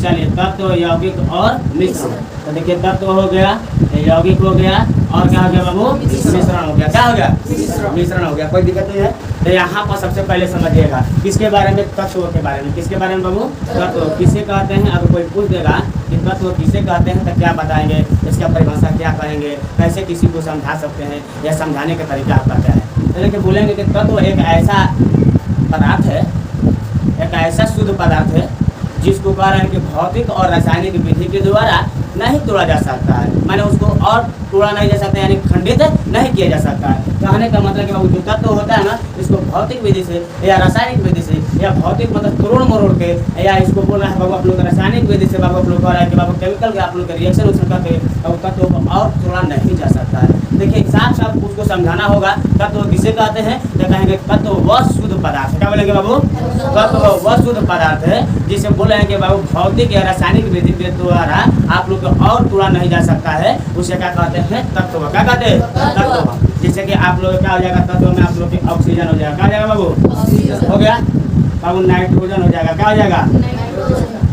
चलिए तत्व, यौगिक और मिश्रण। तो देखिए तत्व हो गया, यौगिक हो गया और क्या हो गया बाबू? मिश्रण हो गया। क्या हो गया? मिश्रण हो गया। कोई दिक्कत नहीं है। तो यहाँ पर सबसे पहले समझिएगा किसके बारे में? तत्व के बारे में। किसके बारे में बाबू? तत्व किसे कहते हैं? अगर कोई पूछ देगा कि तत्व किसे कहते हैं तो क्या बताएंगे, इसका परिभाषा क्या कहेंगे, कैसे किसी को समझा सकते हैं या समझाने का तरीका आपका क्या है? तो देखिए बोलेंगे कि तत्व एक ऐसा पदार्थ है, एक ऐसा शुद्ध पदार्थ है जिसको कह रहे हैं कि भौतिक और रासायनिक विधि के द्वारा नहीं तोड़ा जा सकता है। माने उसको और तोड़ा नहीं जा सकता, यानी खंडित नहीं किया जा सकता है। कहने का मतलब कि जो तत्व होता है ना, इसको भौतिक विधि से या रासायनिक विधि से या भौतिक मतलब तोड़ मरोड़ के, या इसको बोल रहा है बाबू आप लोग रासायनिक विधि से बाबू आप लोग कह रहा है कि बाबू केमिकल के आप लोग के रिएक्शन उस करके तत्व को और तोड़ा नहीं जा सकता है। देखिए साफ साफ उसको समझाना होगा। तत्व किसे कहते हैं? तो कहेंगे तत्व वह शुद्ध पदार्थ है। क्या बोलेंगे बाबू? तत्व वह शुद्ध पदार्थ है जिसे बोलेंगे बाबू भौतिक या रासायनिक विधि के द्वारा आप लोग को और तोड़ा नहीं जा सकता है, उसे क्या कहते हैं? तत्व। क्या कहते हैं? तत्व। जैसे कि आप लोग क्या हो जाएगा तत्व में? आप लोग की ऑक्सीजन हो जाएगा। क्या हो जाएगा बाबू? हो गया बाबू। नाइट्रोजन हो जाएगा। क्या हो जाएगा?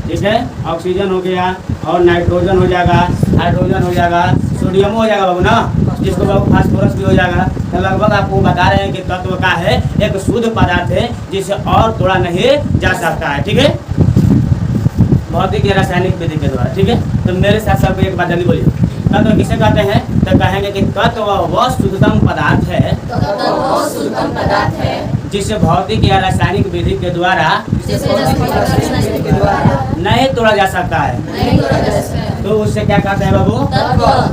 ठीक है, ऑक्सीजन हो गया और नाइट्रोजन हो जाएगा, हाइड्रोजन हो जाएगा, सोडियम हो जाएगा बाबू ना, जिसको बाबू फास्फोरस भी हो जाएगा। तो लगभग आपको बता रहे हैं कि तत्व का है एक शुद्ध पदार्थ है जिसे और तोड़ा नहीं जा सकता है। ठीक है, भौतिक या रासायनिक विधि के द्वारा। ठीक है, तो मेरे साथ सबको एक बात जल्दी बोलिए। तत्व किसे कहते हैं? तो कहेंगे कि तत्व वह शुद्धतम पदार्थ है जिसे भौतिक या रासायनिक विधि के द्वारा नहीं तोड़ा जा सकता है। तो उससे क्या कहते हैं बाबू?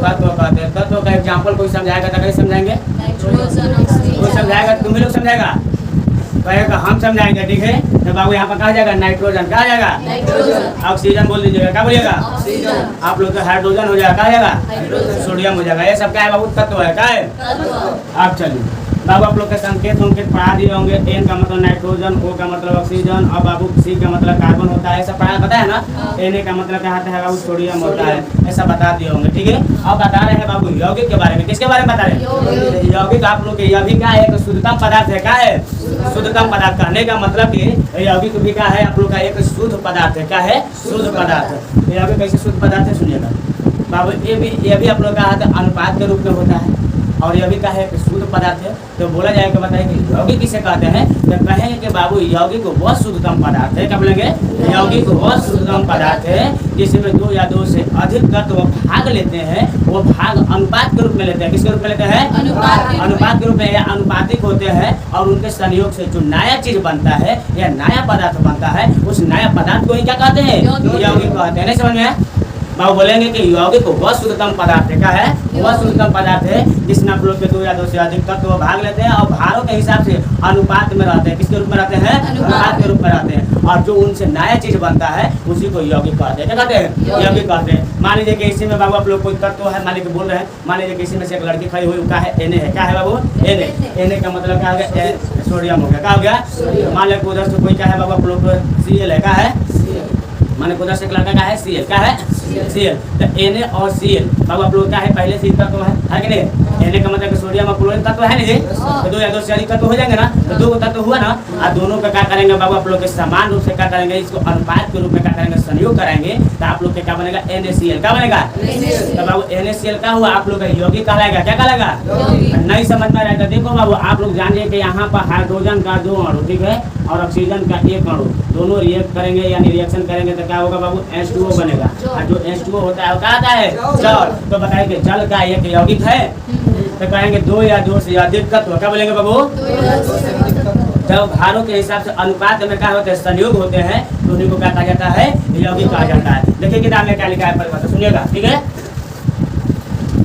तत्व कहते हैं। तत्व का एग्जाम्पल कोई समझाएगा तो कैसे समझाएंगे? कोई समझाएगा? तुम ही लोग समझाएगा? कहेगा हम समझाएंगे। ठीक है, तो बाबू यहाँ पर कहा जाएगा नाइट्रोजन। कहा जाएगा ऑक्सीजन बोल दीजिएगा। क्या बोलिएगा? आप लोग तो हाइड्रोजन हो जाएगा। कहा जाएगा सोडियम हो जाएगा। ये सब क्या है बाबू? तत्व है। क्या है? आप चलिए बाबू आप लोग के संकेत पढ़ा दिए होंगे। एन का मतलब नाइट्रोजन, ओ का मतलब ऑक्सीजन और बाबू सी का मतलब कार्बन होता है। ऐसा पढ़ा पता है ना? एन का मतलब क्या होता है बाबू? सोडियम होता है। ऐसा बता दिए होंगे। ठीक है, अब बता रहे हैं बाबू यौगिक के बारे में। किसके बारे में बता रहे हैं? यौगिक आप लोग यह भी क्या है? एक शुद्धतम पदार्थ है। क्या है? शुद्धतम पदार्थ। कहने का मतलब कि यौगिक भी क्या है? आप लोग का एक शुद्ध पदार्थ है। क्या है? शुद्ध पदार्थ। यौगिक कैसे शुद्ध पदार्थ है सुनिएगा बाबू। ये भी आप लोग का अनुपात के रूप में होता है और यह भी क्या है? शुद्ध पदार्थ है। तो बोला जाएगा बताए कि यौगिक किसे कहते हैं? तो कहेंगे कि बाबू यौगिक वह शुद्धतम पदार्थ है। क्या बोलेंगे? यौगिक वह शुद्धतम पदार्थ है जिसमें दो या दो से अधिक तत्व भाग लेते हैं। वो भाग अनुपात के रूप में लेते हैं। किसके रूप में लेते हैं? अनुपात के रूप में, या अनुपातिक होते हैं। और उनके संयोग से जो नया चीज बनता है या नया पदार्थ बनता है, उस नया पदार्थ को ही क्या कहते हैं? यौगिक कहते हैं। नहीं समझ में? बाबू बोलेंगे कि यौगिक वह शुद्धतम पदार्थ है। क्या है? वह शुद्धतम पदार्थ है जिसमें आप लोग के दो या दो से अधिक तत्व भाग लेते हैं और भारों के हिसाब से अनुपात में रहते हैं। किसके रूप में रहते हैं? अनुपात के रूप में रहते हैं। और जो उनसे नया चीज बनता है उसी को यौगिक कहते हैं। क्या कहते हैं? यौगिक कहते हैं। मान लीजिए कि इसी में बाबू आप लोग कोई तत्व है, मान लीजिए बोल रहे हैं, मान लीजिए कि इसी में से एक लड़की खड़ी हुई, क्या है? एन है। क्या है बाबू? एन का मतलब क्या हो गया? सोडियम हो गया। क्या हो गया? मान लीजिए उधर से कोई क्या है बाबू आप लोग Cl है। क्या है? माने उधर से एक लड़का का है Cl। क्या है? Cl। तो Na और Cl बाबू आप लोग क्या है? पहले से तत्व है कि नहीं? Na का मतलब सोडियम और क्लोरीन तत्व है नहीं? तो दो या दो से अधिक तत्व हो जाएंगे ना, तो दो तत्व हुआ ना। और दोनों का क्या करेंगे बाबू आप लोग के समान रूप से क्या करेंगे? इसको अनुपात के रूप में क्या करेंगे? संयोग कराएंगे। तो आप लोग के क्या बनेगा? NaCl। क्या बनेगा? तो बाबू NaCl क्या हुआ? आप लोग का यौगिक कहलाएगा। क्या कहलाएगा? नहीं समझ में आएगा? देखो बाबू आप लोग जानिए कि यहाँ पर हाइड्रोजन का 2 अणु, ठीक है, और ऑक्सीजन का 1 अणु, दोनों रिएक्ट करेंगे यानी रिएक्शन करेंगे तो क्या होगा बाबू? H2O बनेगा। और जो H2O होता है वो क्या आता है? जल। तो बताएंगे जल का एक यौगिक है। तो कहेंगे दो या दो से अधिक तत्व। क्या बोलेंगे बाबू? जब भारों के हिसाब से अनुपात में क्या होते हैं? संयोग होते हैं, तो उन्हीं को क्या कहा जाता है? यौगिक कहा जाता है। देखिए किताब में क्या लिखा है परिभाषा सुनिएगा। ठीक है,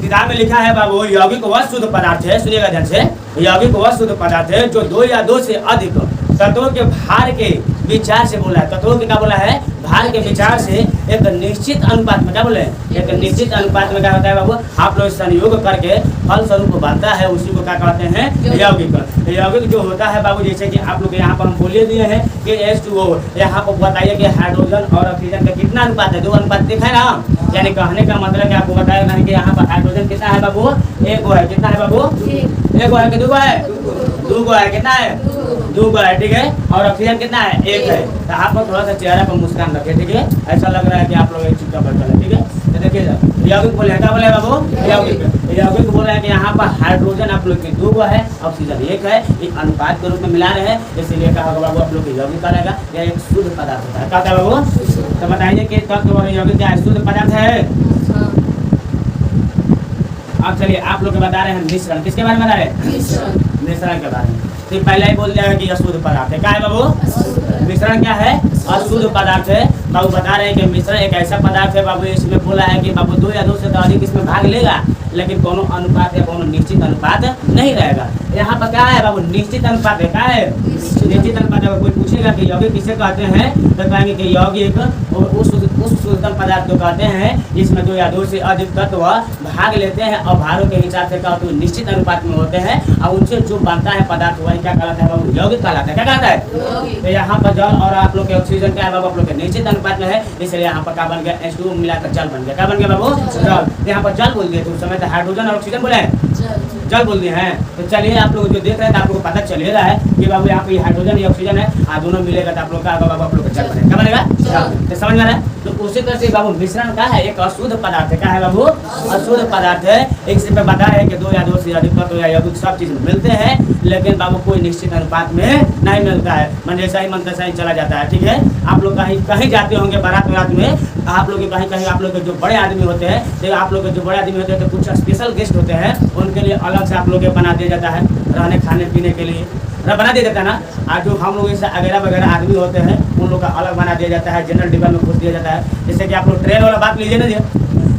किताब में लिखा है बाबू यौगिक वह शुद्ध पदार्थ है। सुनिएगा ध्यान से। यौगिक वह शुद्ध पदार्थ है जो दो या दो से अधिक तत्वों के भार के विचार से बोला है। तत्वों के क्या बोला है? भार के विचार से एक निश्चित अनुपात में, क्या बोले? एक निश्चित अनुपात में क्या होता है बाबू? आप लोग संयोग करके फल स्वरूप बनता है, उसी को क्या कहते हैं? यौगिक। यौगिक जो होता है बाबू, जैसे कि आप लोग यहाँ पर हम बोले दिए हैं कि H2O, यहाँ पर बताइए कि हाइड्रोजन और ऑक्सीजन का कितना अनुपात है? 2 अनुपात दिखा है ना। यानी कहने का मतलब कि आपको बताया नहीं कि यहाँ पर हाइड्रोजन कितना है बाबू? 1 है। कितना है बाबू? 1 है कि 2 है? 2 है। कितना है? 2 है, ठीक है। और ऑक्सीजन कितना है? 1 है। तो आप लोग थोड़ा सा चेहरा पर मुस्कान रखें, ठीक है। ऐसा लग रहा है कि आप लोग एक चुपचाप बैठे हैं, ठीक है। तो देखिए यौगिक बोले, क्या बोले बाबू? यौगिक बोल रहे हैं कि यहाँ पर हाइड्रोजन आप लोग की 2 है, ऑक्सीजन 1 है, एक अनुपात के रूप में मिला रहे हैं, इसीलिए कहा होगा बाबू आप लोग यौगिक करेगा। यह एक शुद्ध पदार्थ होता है। क्या होता है बाबू? तो बताइए कि तत्व और यौगिक क्या शुद्ध पदार्थ है? अब चलिए आप लोग बता रहे हैं मिश्रण। किसके बारे में बता रहे हैं? मिश्रण के बारे में। तो पहले ही बोल दिया कि अशुद्ध पदार्थ है। क्या है बाबू? मिश्रण क्या है? अशुद्ध पदार्थ है। बाबू बता रहे हैं कि मिश्रण एक ऐसा पदार्थ है बाबू, इसमें बोला है कि बाबू 2 या 2 से अधिक इसमें भाग लेगा, लेकिन कोनो अनुपात या कोनो निश्चित अनुपात नहीं रहेगा। यहाँ पर क्या है बाबू? निश्चित अनुपात है। क्या है? निश्चित अनुपात। अगर कोई पूछेगा कि यौगिक किसे कहते हैं तो कहेंगे कि यौगिक उस शुद्धतम पदार्थ को कहते हैं जिसमें 2 या 2 से अधिक तत्व भाग लेते हैं और भारों के हिसाब से क्या होते हैं? निश्चित अनुपात में होते हैं और उनसे जो बनता है पदार्थ वही क्या कहलाता है बाबू? यौगिक कहलाता है। क्या कहलाता है? तो यहाँ पर जल और आप लोग के ऑक्सीजन क्या है बाबू? आप लोग के निश्चित अनुपात में है, इसलिए यहाँ पर क्या बन गया? H2 मिलाकर जल बन गया। क्या बन गया बाबू? जल। यहाँ पर जल बोल दिए तो उस समय तो हाइड्रोजन और ऑक्सीजन बोले जल बोल दिए हैं। तो चलिए आप लोग जो देख रहे हैं तो आप लोग को पता चल रहा है कि बाबू यहाँ पे हाइड्रोजन या ऑक्सीजन है, दोनों मिलेगा तो आप लोग का बाबू आप लोग का जल बनेगा। क्या बनेगा? तो समझ में आ रहा है? तो उसी तरह से बाबू मिश्रण का है एक अशुद्ध पदार्थ है। क्या है बाबू? अशुद्ध पदार्थ है। एक से बता है कि 2 या 2 से अधिक तत्व या यौगिक सब चीज मिलते हैं, लेकिन बाबू कोई निश्चित अनुपात में नहीं मिलता है। मन जैसा ही मन तैसा ही चला जाता है, ठीक है। आप लोग कहीं जाते होंगे बारात में, आप लोग कहीं आप लोग के जो बड़े आदमी होते हैं, तो आप लोग के जो बड़े आदमी होते हैं तो कुछ स्पेशल गेस्ट होते हैं, उनके लिए अलग से आप लोग बना दिया जाता है रहने खाने पीने के लिए बना दिया जाता है ना। आज जो हम लोग जैसे वगैरह आदमी होते हैं उन लोग का अलग बना दिया जाता है, जनरल डिब्बा में घुस दिया जाता है। जैसे कि आप लोग ट्रेन वाला बात लीजिए ना जी,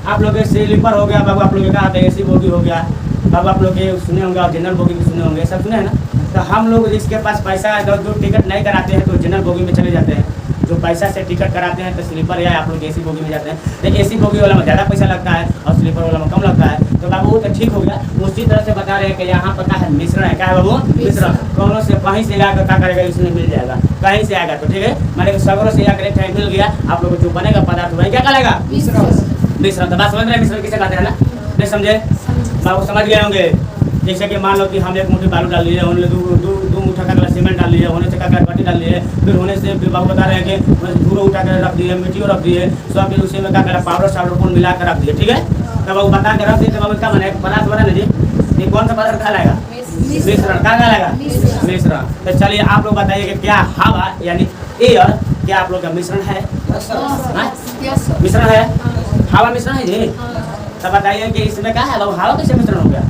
आप लोग के स्लीपर हो गया बाबू, आप लोग का AC बोगी हो गया बाबू, आप लोग के सुने होंगे और जनरल बोगी भी सुने होंगे, सब सुने हैं ना। तो हम लोग जिसके पास पैसा है जो टिकट नहीं कराते हैं तो जनरल बोगी में चले जाते हैं, जो पैसा से टिकट कराते हैं तो स्लीपर या आप लोग AC बोगी में जाते हैं। तो AC बोगी वाला में ज़्यादा पैसा लगता है और स्लीपर वाला में कम लगता है। तो बाबू वो तो ठीक हो गया। उसी तरह से बता रहे हैं कि यहाँ पर क्या है? मिश्रण है। क्या है बाबू? मिश्रण। कौनों से कहीं से आकर क्या करेगा? इसमें मिल जाएगा, कहीं से आएगा तो ठीक है। मैंने सगरों से आकर एक मिल गया, आप लोग को जो बनेगा पदार्थ वही क्या कहलाएगा? मिश्रण। तो बात समझ रहे हैं मिश्रण किसे कहते हैं ना? नहीं समझे बाबू? समझ गए होंगे। जैसे कि मान लो कि हम 1 मुट्ठी बालू डाल लिए, होने 2 मुट्ठा का सीमेंट डाल लिए, होने से का मट्टी डाल लिए, फिर होने से बाबू बता रहे हैं कि धूल उठा कर रख दिए, मिट्टी रख दिए, सब उसी में क्या करा? पाउडर को मिला कर रख दिए, ठीक है। तब बाबू बता के रख दिए तो बाबू क्या बना? पदार्थ बना ना जी। ये कौन सा पदार्थ कहलाएगा? मिश्रण। क्या कहलाएगा? मिश्रण। तो चलिए आप लोग बताइए कि क्या हवा यानी एयर क्या आप लोग का मिश्रण है? मिश्रण है। हवा मिश्रण है जी। तब बताइए कि इसमें क्या है बाबू? हवा कैसे मिश्रण हो गया?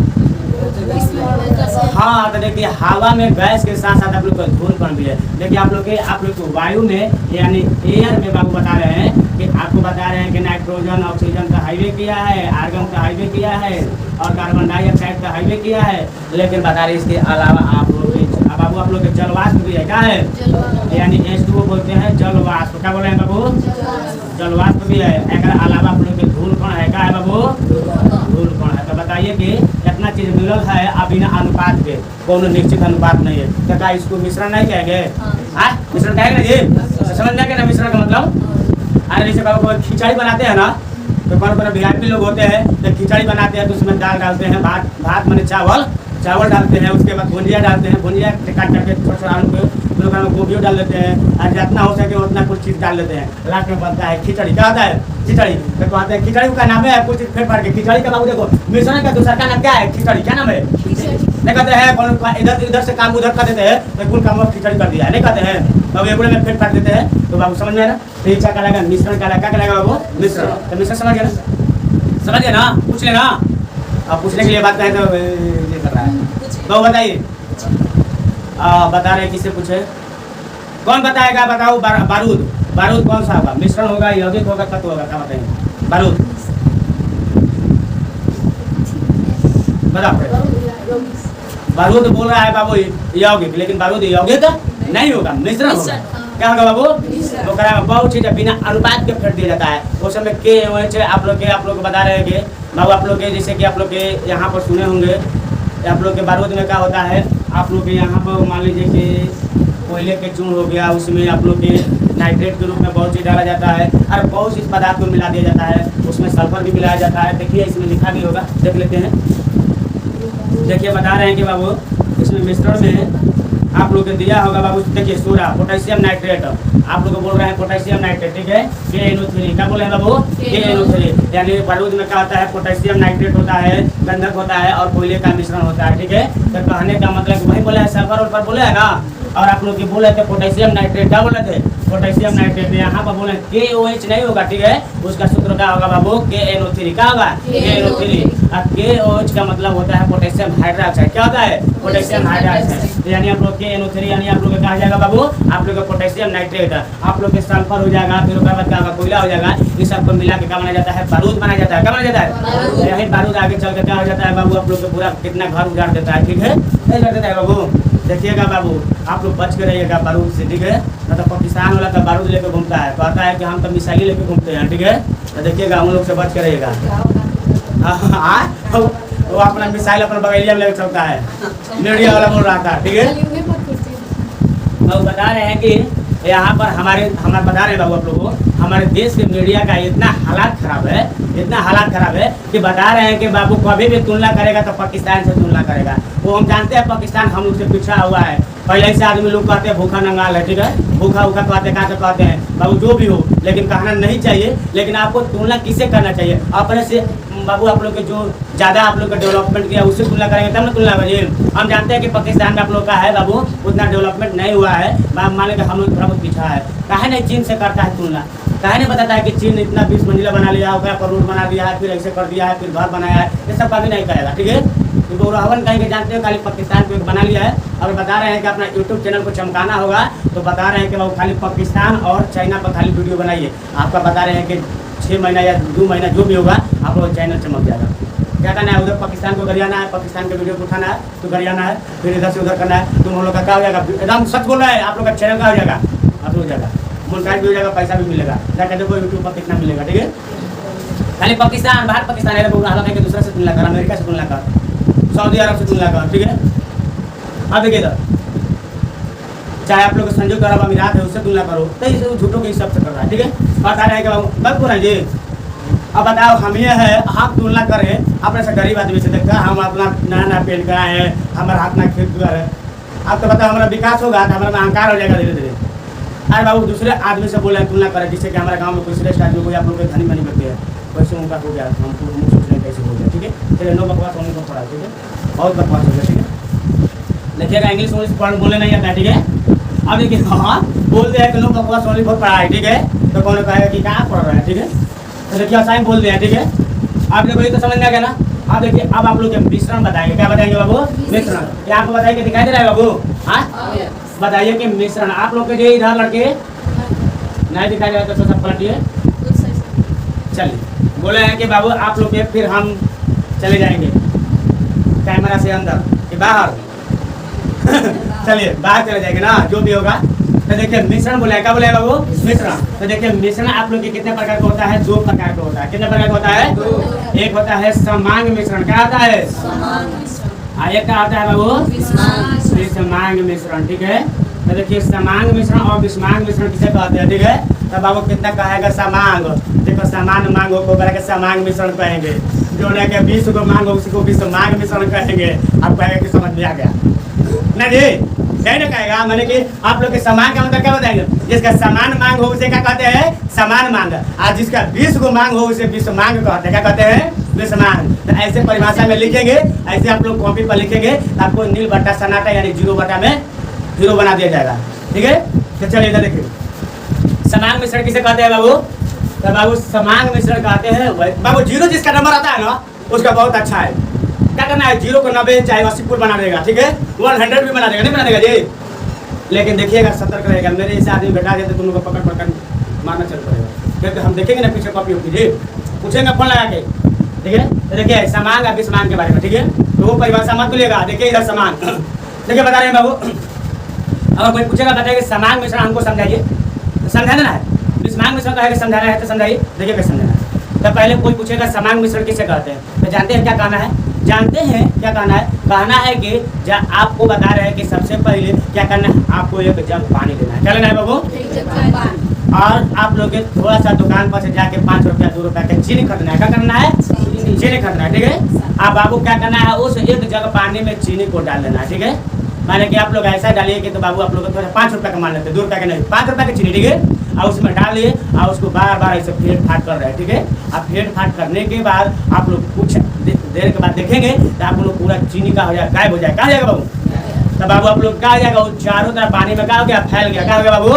हाँ, तो देखिए हवा में गैस के साथ साथ आप लोग का धूलकण भी है। देखिए आप लोग को वायु में यानी एयर में बाबू बता रहे हैं कि आपको बता रहे हैं कि नाइट्रोजन ऑक्सीजन का हाईवे किया है, आर्गन का हाईवे किया है और कार्बन डाइऑक्साइड का हाईवे किया है। लेकिन बता रहे इसके अलावा आप लोग के जलवाष्प भी है। क्या है? यानी H2O बोलते हैं जलवाष्प। क्या बोल रहे हैं बाबू? जलवाष्प भी है। एक अलावा आप लोग के धूलकण है। क्या है बाबू? धूलकण है। तो बताइए कि इतना चीज मिलल है अब बिना अनुपात के, कोनो निश्चित अनुपात नहीं है, तो क्या इसको मिश्रण नहीं कहेंगे? मिश्रण कहेंगे ना जी? समझ जाएंगे ना मिश्रण का मतलब? अरे जैसे बाबू खिचड़ी बनाते हैं ना, तो कौन VIP लोग होते हैं तो खिचड़ी बनाते हैं तो उसमें दाल डालते हैं, भात मैंने चावल डालते हैं, उसके बाद भुंजिया डालते हैं, भुंजिया काट करके छोटे आलू के गोभी डाल देते हैं और जितना हो सके उतना कुछ चीज़ डाल देते हैं, लास्ट में बनता है खिचड़ी। क्या होता है? खिचड़ी। तो कहते हैं खिचड़ी का नाम है कुछ चीज़ फेर फाड़ के खिचड़ी का बाबू देखो मिश्रण का दूसरा का नाम क्या है? खिचड़ी। क्या नाम है? नहीं कहते हैं इधर से काम उधर कर देते हैं तो कुल काम खिचड़ी कर दिया है, नहीं कहते हैं बाबू? एक में फेर फाड़ देते हैं तो बाबू समझ में ना। तो ये क्या कहलाएगा? मिश्रण कहलाएगा। क्या कहलाएगा बाबू? मिश्रण। तो मिश्रण समझ गया ना? समझ गया ना? पूछ लेना। अब पूछने के लिए बात कहें तो ये कर रहा है तो बताइए। बता रहे किससे पूछे? कौन बताएगा? बताओ। बारूद कौन सा होगा? मिश्रण होगा, यौगिक होगा, तत्व होगा? क्या बताएंगे? बारूद बताओ। बारूद बोल रहा है बाबू यौगिक, लेकिन बारूद यौगिक नहीं होगा, मिश्रण होगा। क्या होगा बाबू? तो करा बहुत चीज बिना अनुपात के फेंट दिया जाता है। उस समय के आप लोग बता रहे हैं कि बाबू आप लोग के जैसे कि आप लोग के यहाँ पर सुने होंगे, आप लोग के बारूद में क्या होता है? आप लोग के यहाँ पर मान लीजिए कि कोयले के चूर्ण हो गया, उसमें आप लोग के नाइट्रेट के रूप में बहुत चीज़ डाला जाता है और बहुत सी पदार्थ को मिला दिया जाता है, उसमें सल्फर भी मिलाया जाता है। देखिए इसमें लिखा भी होगा, देख लेते हैं। देखिए बता रहे हैं कि बाबू इसमें मिश्रण में आप लोग को दिया होगा बाबू, देखिए सोडा पोटेशियम नाइट्रेट, आप लोग को बोल रहे हैं पोटेशियम नाइट्रेट, ठीक है, KNO3, क्या बोले हैं बाबू, KNO3, यानी बारूद में क्या होता है, पोटेशियम नाइट्रेट होता है, गंधक होता है और कोयले का मिश्रण होता है, ठीक है। तो कहने का मतलब वही बोला है, सल्फर और बोले है ना, और आप लोग बोले थे पोटेशियम नाइट्रेट, क्या बोले थे, पोटेशियम नाइट्रेट, यहाँ पर बोले KOH नहीं होगा, ठीक है, उसका सूत्र क्या होगा बाबू, KNO3, क्या होगा, KNO3, और KOH का मतलब होता है पोटेशियम हाइड्रोक्साइड, क्या होता है, पोटेशियम हाइड्रोक्साइड, यानी आप लोग KNO3 यानी आप लोग कहा जाएगा बाबू, आप लोग का पोटेशियम नाइट्रेट, आप लोग के सल्फर हो जाएगा, फिर उसके बाद क्या होगा, कोयला हो जाएगा, इस सबको मिला के क्या बनाया जाता है, बारूद बनाया जाता है, क्या बनाया जाता है, यही बारूद आगे चल के क्या हो जाता है बाबू, आप लोग को पूरा कितना घर उजाड़ देता है, ठीक है, नहीं कर देता है बाबू। देखिएगा बाबू, आप लोग बच के रहिएगा बारूद से, ठीक है, ना तो पाकिस्तान वाला तो बारूद लेके घूमता है, कहता है कि हम तो मिसाइल लेके घूमते हैं, ठीक है, तो देखिएगा हम लोग से बच के रहिएगा। वो अपना मिसाइल अपना बगैलिया में लेके चलता है, मीडिया वाला बोल रहा था, ठीक है। तो बता रहे हैं कि यहाँ पर हमारे बता रहे हैं बाबू आप लोगों को, हमारे देश के मीडिया का इतना हालात खराब है, इतना हालात खराब है कि बता रहे हैं कि बाबू कभी भी तुलना करेगा तो पाकिस्तान से तुलना करेगा। वो हम जानते हैं पाकिस्तान हम लोग से पिछड़ा हुआ है, पहले से आदमी लोग कहते हैं भूखा नंगाल है, ठीक है, भूखा कहते हैं, कहाँ से कहते हैं बाबू, जो भी हो, लेकिन कहना नहीं चाहिए। लेकिन आपको तुलना किससे करना चाहिए, अपने से बाबू, आप लोग के जो ज़्यादा आप लोग का डेवलपमेंट किया उससे तुलना करेंगे तब ना तुलना करिए। हम जानते हैं कि पाकिस्तान का आप लोग का है बाबू, उतना डेवलपमेंट नहीं हुआ है, मान लें कि हम लोग थोड़ा बहुत पीछा है, काहे नहीं चीन से करता है तुलना, काहे नहीं बताता है कि चीन इतना 20 मंजिला बना लिया, ओकरा पर रोड बना दिया है, फिर ऐसे कर दिया है, फिर घर बनाया है, ये सब कभी नहीं करेगा, ठीक है। तो रावण कहीं के जानते हो, खाली पाकिस्तान को बना लिया है, और बता रहे हैं कि अपना यूट्यूब चैनल को चमकाना होगा, तो बता रहे हैं कि वो खाली पाकिस्तान और चाइना पर खाली वीडियो बनाइए। आपका बता रहे हैं कि 6 महीना या 2 महीना जो भी होगा, आप लोग चैनल चमक जाएगा। क्या करना है, उधर पाकिस्तान को गरियाना है, पाकिस्तान के वीडियो को उठाना है तो गरियाना है, फिर इधर से उधर करना है, तुम लोग का क्या हो जाएगा, एकदम सच बोल रहा है, आप लोग का चैनल का हो जाएगा, आप हो जाएगा, मोनेटाइज भी हो जाएगा, पैसा भी मिलेगा, जाकर देखो यूट्यूब पर कितना मिलेगा, ठीक है। खाली पाकिस्तान, बाहर पाकिस्तान है, हालांकि दूसरा से तुलना कर, अमेरिका से तुलना कर, सऊदी अरब से तुलना कर, ठीक है। अब देखिए इधर, चाहे आप लोग संयुक्त अरब अमीरात है उससे तुलना करो, तो इसे झूठों के हिसाब से कर रहा है, ठीक है। बता रहे हैं कि बस बोला जी, अब बताओ हम ये है, हम तुलना करें अपने से गरीब आदमी से, देखा हम अपना नया नया पेड़ कराए हैं, हमारा हाथ ना खेत दुआ है, अब तो बताओ हमारा विकास होगा तो हमारा अहंकार हो जाएगा धीरे धीरे। अरे बाबू, दूसरे आदमी से बोले तुलना करें, जिससे कि हमारे गाँव में कोई श्रेष्ठ आदमी कोई आप लोग धनी बनी करते हैं, वैसे उनका हो गया, हम सोच रहे हैं कैसे हो गया, ठीक है। चलिए नो बकवास होने को पड़ा, ठीक है, बहुत बकवास हो गया, ठीक है। देखिएगा इंग्लिश बोलने नहीं आता है, ठीक है। अब देखिए, हाँ बोल दिया कि नो बकवास होने बहुत पड़ा है, ठीक है, तो कौन कहेगा कि कहाँ पढ़ रहा है, ठीक है। तो देखिए आसानी बोल दिया, ठीक है। आप देखो ये तो समझ में आ गया ना। आप देखिए, अब आप लोग मिश्रण बताएंगे, क्या बताएंगे बाबू, मिश्रण, क्या आपको बताइए, दिखाई दे रहा है बाबू, हाँ बताइए कि मिश्रण आप लोग के लिए इधर लड़के नहीं दिखाई दे रहा तो सब पलटिए, चलिए बोले हैं कि बाबू आप लोग के, फिर हम चले जाएंगे कैमरा से अंदर कि बाहर चलिए बाहर चले जाएंगे ना, जो भी होगा। तो देखिए मिश्रण बोला है, क्या बोला है बाबू, मिश्रण। तो देखिए मिश्रण आप लोग के कितने प्रकार का होता है, 2 प्रकार का होता है, कितने प्रकार का होता है, 2। एक होता है समांग मिश्रण, क्या होता है, एक क्या होता है बाबू, विषमांग मिश्रण, ठीक है। तो देखिए समांग मिश्रण और विषमांग मिश्रण किसे कहते हैं, ठीक है। तो बाबू कितना कहेगा, समांग, देखो समान मांग हो को समांग मिश्रण कहेंगे, जो है कि 20 को मांग हो उसी को विषमांग मिश्रण कहेंगे। आप कहेंगे कि समझ में आ गया ना जी, सही ना कहेगा, मैंने कि आप लोग के समान का मतलब क्या बताएंगे, जिसका समान मांग हो उसे क्या कहते हैं, समान मांग, और जिसका 20 को मांग हो उसे विषमांग कहते हैं, क्या कहते हैं, विषमांग। तो ऐसे परिभाषा में लिखेंगे, ऐसे आप लोग कॉपी पर लिखेंगे, आपको नील बट्टा सन्नाटा यानी 0 बटा में 0 बना दिया जाएगा, ठीक है। तो चलिए इधर देखिए, समांग मिश्रण किसे कहते हैं बाबू, तो बाबू समांग मिश्रण कहते हैं बाबू 0 जिसका नंबर आता है ना उसका बहुत अच्छा है। क्या करना है, 0 को 90 चाहे 80 फुल बना देगा, ठीक है, 100 भी बना देगा, नहीं बना देगा जी। लेकिन देखिएगा सतर्क रहेगा, मेरे जैसे आदमी बैठा देते तुम लोग को पकड़ पकड़ मारना चल पड़ेगा, क्योंकि हम देखेंगे ना पीछे कॉपी होगी जी, पूछेंगे फोन लगा के, ठीक है। तो देखिए समांग और विषमांग के बारे में, ठीक है, तो वो परिभाषा मत भूलिएगा। देखिए इधर समांग, देखिए बता रहे हैं बाबू, अगर कोई पूछेगा बताइए समांग मिश्रण हमको समझाइए, समझाना है, विषमांग मिश्रण कहेगा समझाना है तो समझाइए, देखिए कैसे समझाना है। तो पहले कोई पूछेगा समांग मिश्रण किसे कहते हैं, तो जानते हैं क्या कहना है, जानते हैं क्या कहना है, कहना है कि जब आपको बता रहे हैं कि सबसे पहले क्या करना है, आपको एक जग पानी लेना है, क्या लेना है बाबू, और आप लोग थोड़ा सा दुकान पर से जाके 5 रुपया 2 रुपया का चीनी खरीदना है, क्या करना है, चीनी खरीदना है, ठीक है। आप बाबू क्या करना है, उस एक जग पानी में चीनी को डाल देना है, ठीक है। माने कि आप लोग ऐसा डालिए कि तो बाबू आप लोग को थोड़ा 5 रुपये का मान लेते हैं, 2 रुपये का नहीं, 5 रुपये की चीनी, ठीक है। और उसमें डाल लिए और उसको बार बार ऐसे फेंट फाट कर रहे हैं, ठीक है। अब फेंट फाट करने के बाद आप लोग कुछ देर के बाद देखेंगे तो आप लोग पूरा चीनी का हो जाएगा, गायब हो जाएगा। कहाँ जाएगा बाबू? तो बाबू आप लोग क्या हो जाएगा, वो चारों तरफ पानी में क्या हो गया, फैल गया। क्या हो गया बाबू?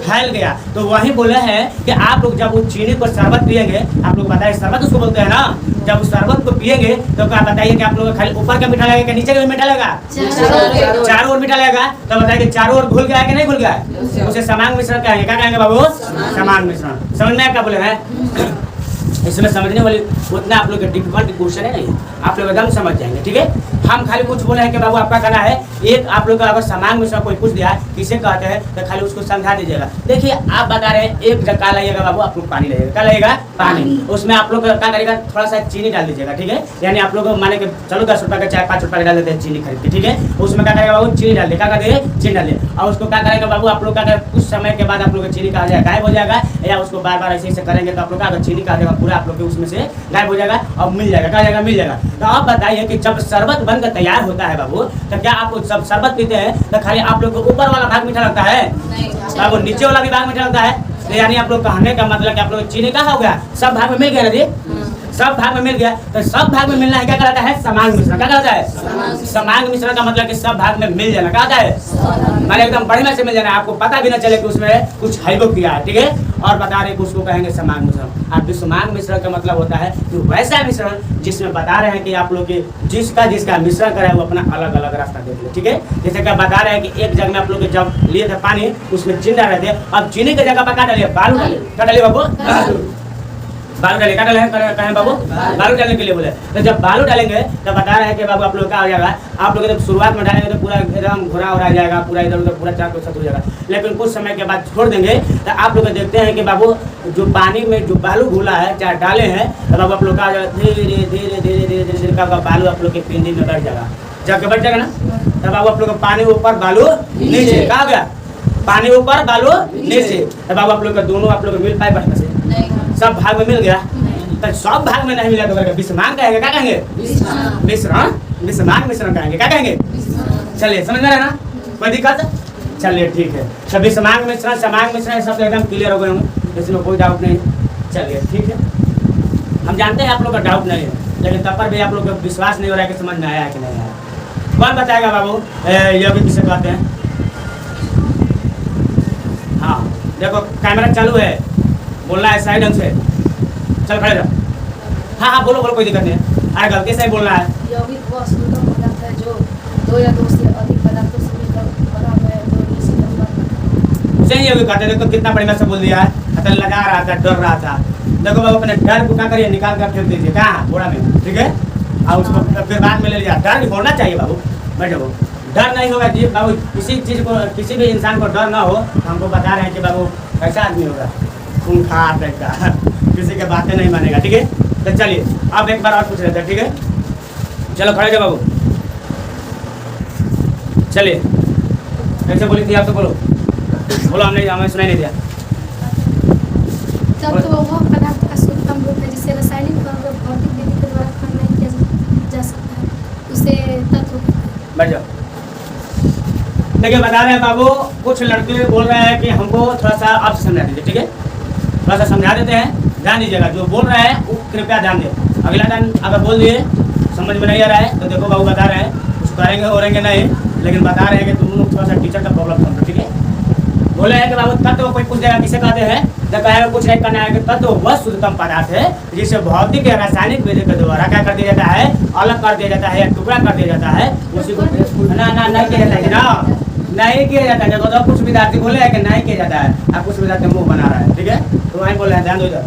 फैल गया। तो वही बोले हैं कि आप लोग जब वो चीनी को शरबत पिएंगे, आप लोग बताइए शरबत उसको बोलते हैं ना, जब उस शरबत को पिएंगे तो क्या बताइए कि आप लोग खाली ऊपर का मीठा लगेगा, नीचे का मीठा लगेगा, चारों ओर मीठा लगेगा। तो बताइए चारों ओर घुल गया है कि नहीं घुल गया है? उसे समान मिश्रण कहेंगे। क्या कहेंगे बाबू? समान मिश्रण। समझ में क्या बोले हैं? इसमें समझने वाली उतना आप लोग के डिफिकल्ट क्वेश्चन है नहीं, आप लोग एकदम समझ जाएंगे, ठीक है। हम खाली कुछ बोले हैं कि बाबू आपका कहना है एक आप लोग का अगर समान मिश्रण कोई पूछ दिया किसे कहते हैं तो खाली उसको समझा दीजिएगा। देखिए आप बता रहे हैं एक जगह लाइएगा बाबू, आप लोग पानी लाइएगा। क्या लाइएगा? पानी। उसमें आप लोग क्या करेगा, थोड़ा सा चीनी डाल दीजिएगा, ठीक है। यानी आप लोग माने कि चलो 10 रुपये का चाय 5 रुपये का डाल देते हैं चीनी खरीद के, ठीक है। उसमें क्या करेगा बाबू, चीनी डाल दे। क्या कर दे? चीनी डाल दे। और उसको क्या करेगा बाबू, आप लोग का कुछ समय के बाद आप लोग चीनी का गायब हो जाएगा, या उसको बार बार ऐसे करेंगे तो आप लोग का चीनी का पूरा आप लोग के उसमें से गायब हो जाएगा और मिल जाएगा। क्या जाएगा? मिल जाएगा। तो आप बताइए कि जब शरबत बनकर तैयार होता है बाबू, तो क्या आप सब शरबत पीते हैं तो खाली आप लोग को ऊपर वाला भाग मीठा लगता है? बाबू नीचे वाला भी भाग मीठा लगता है। तो यानी आप लोग कहने का मतलब कि आप लोग चीनी कहाँ हो गया, सब भाग में मिल गया ना जी, सब भाग में मिल गया। तो सब भाग में मिलना है क्या कहलाता है? समान मिश्रण। क्या कहलाता है? समान मिश्रण का मतलब कि सब भाग में मिल जाना। क्या है? माने एकदम बढ़िया से मिल जाना, आपको पता भी ना चले कि उसमें कुछ हाइबो किया है, ठीक है। और बता रहे कि उसको कहेंगे समान मिश्रण। अब समान मिश्रण का मतलब होता है कि वैसा मिश्रण जिसमें बता रहे हैं कि आप लोग के जिसका मिश्रण करा है वो अपना अलग अलग रास्ता देख ले, ठीक है। जैसे कि बता रहे हैं कि एक जगह में आप लोग जब लिए थे पानी, उसमें चीनी डाल रहे थे, अब चीनी की जगह पर क्या डालिए? बालू डालिए। क्या डालिए बाबू? बालू डाले। क्या डाले कहें बाबू? बालू डालने के लिए बोले। तो जब बालू डालेंगे तो बता रहे हैं कि बाबू आप लोग क्या हो जाएगा, आप लोग जब शुरुआत में डालेंगे तो पूरा एकदम घुरा उड़ा जाएगा, पूरा इधर उधर पूरा चार कुछ हो जाएगा। लेकिन कुछ समय के बाद छोड़ देंगे तो आप लोग देखते हैं कि बाबू जो पानी में जो बालू घुला है, चाहे डाले हैं, तो बाबू आप लोग का धीरे धीरे धीरे धीरे धीरे का बालू आप लोग के पिंडी में बैठ जाएगा। जब बैठ जाएगा ना तब बाबू आप लोग पानी ऊपर बालू नीचे। कहा गया? पानी ऊपर बालू नीचे। तब बाबू आप लोग का दोनों आप लोग मिल पाए बढ़िया से, सब भाग में मिल गया। तो सब भाग में नहीं मिला तो विषमान कहेंगे। क्या कहेंगे? मिश्रण। विषमान मिश्रण कहेंगे। क्या कहेंगे? चलिए समझ में रहा ना, कोई दिक्कत? चलिए ठीक है। तो विषमान मिश्रण, समान मिश्रण सब एकदम क्लियर हो गए होंगे, इसमें कोई डाउट नहीं। चलिए ठीक है, हम जानते हैं आप लोग का डाउट नहीं है, लेकिन तब पर भी आप लोग का विश्वास नहीं हो रहा है कि समझ में आया है कि नहीं आया। कौन बताएगा बाबू योगी किसे कहते हैं? हाँ देखो कैमरा चालू है, बोलना है सही ढंग से। चल खड़े रहो। हाँ हाँ बोलो बोलो, कोई दिक्कत नहीं है। अरे गलती से ही बोलना है। यौगिक वो अशुद्ध पदार्थ है जो 2 या 2 से अधिक पदार्थों से मिलकर बना हुआ है, जो इसी नंबर सही योगी कहते हैं। देखो कितना बढ़िया से बोल दिया है। अतल लगा रहा था, डर रहा था। देखो बाबू अपने डर को क्या करिए, निकाल कर फेंक दीजिए। कहाँ? बोरा में, ठीक है। और उसको फिर बाद में ले लिया। डर होना चाहिए बाबू, बैठो। डर नहीं होगा जी बाबू, किसी चीज़ को, किसी भी इंसान को डर ना हो। हमको बता रहे हैं कि बाबू कैसा आदमी होगा, खूंखार टाइप का, किसी के बातें नहीं मानेगा, ठीक है। तो चलिए अब एक बार और पूछ लेते हैं, ठीक है। चलो खड़े जाओ बाबू, चलिए। कैसे बोली थी आप? तो बोलो बोलो, हमने हमें सुनाई नहीं दिया। तब तो वो पदार्थ का शुद्धतम रूप है जिसे रासायनिक और भौतिक विधि के द्वारा खंड नहीं किया जा सकता है, उसे तत्व। बैठ जाओ। देखिए बता रहे हैं बाबू, कुछ लड़के बोल रहे हैं कि हमको थोड़ा सा आप समझा दीजिए, ठीक है। थोड़ा सा समझा देते हैं, ध्यान दीजिएगा। जो बोल रहे हैं वो कृपया ध्यान दें। अगला टाइम अगर बोल दिए समझ में नहीं आ रहा है तो देखो बाबू बता रहे हैं, कुछ करेंगे हो रहेंगे नहीं, लेकिन बता रहे हैं कि तुम लोग थोड़ा सा टीचर का प्रॉब्लम समझो, ठीक है। बोले हैं कि बाबू तत्व कोई पूछ देगा किसे कहते हैं, तो कहेगा कुछ नहीं करना है कि तत्व वह शुद्धतम पदार्थ है जिसे भौतिक या रासायनिक विधि के द्वारा क्या कर दिया जाता है, अलग कर दिया जाता है या टुकड़ा कर दिया जाता है। उसी को ना नहीं किया जाता है ना, नहीं किया जाता है। देखो तो कुछ विद्यार्थी बोले हैं कि नहीं किया जाता है, अब कुछ विद्यार्थी मुंह बना रहा है, ठीक है। तो वहीं बोल रहे हैं, ध्यान दो इधर।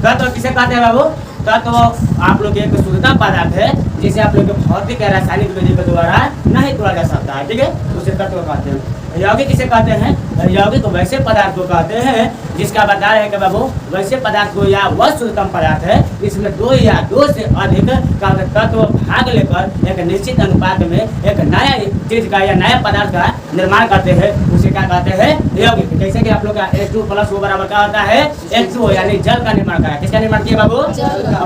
तत्व किसे कहते हैं बाबू? तत्व आप लोग एक शुद्धतम पदार्थ है जिसे आप लोग भौतिक या रासायनिक विधि के द्वारा नहीं तोड़ा जा सकता है, ठीक है। उसे तत्व कहते हैं। यौगिक किसे कहते हैं? यौगिक वैसे पदार्थ को कहते हैं जिसका बता रहे हैं कि बाबू वैसे पदार्थ को या वह शुद्धतम पदार्थ है इसमें दो या दो से अधिक तत्व भाग लेकर एक निश्चित अनुपात में एक नया चीज का या नया पदार्थ का निर्माण करते हैं, उसे क्या कहते हैं? यौगिक। जैसे कि आप लोग का H2 प्लस वो बराबर क्या होता है? H2O, यानी जल का निर्माण करा। किसका निर्माण किया बाबू?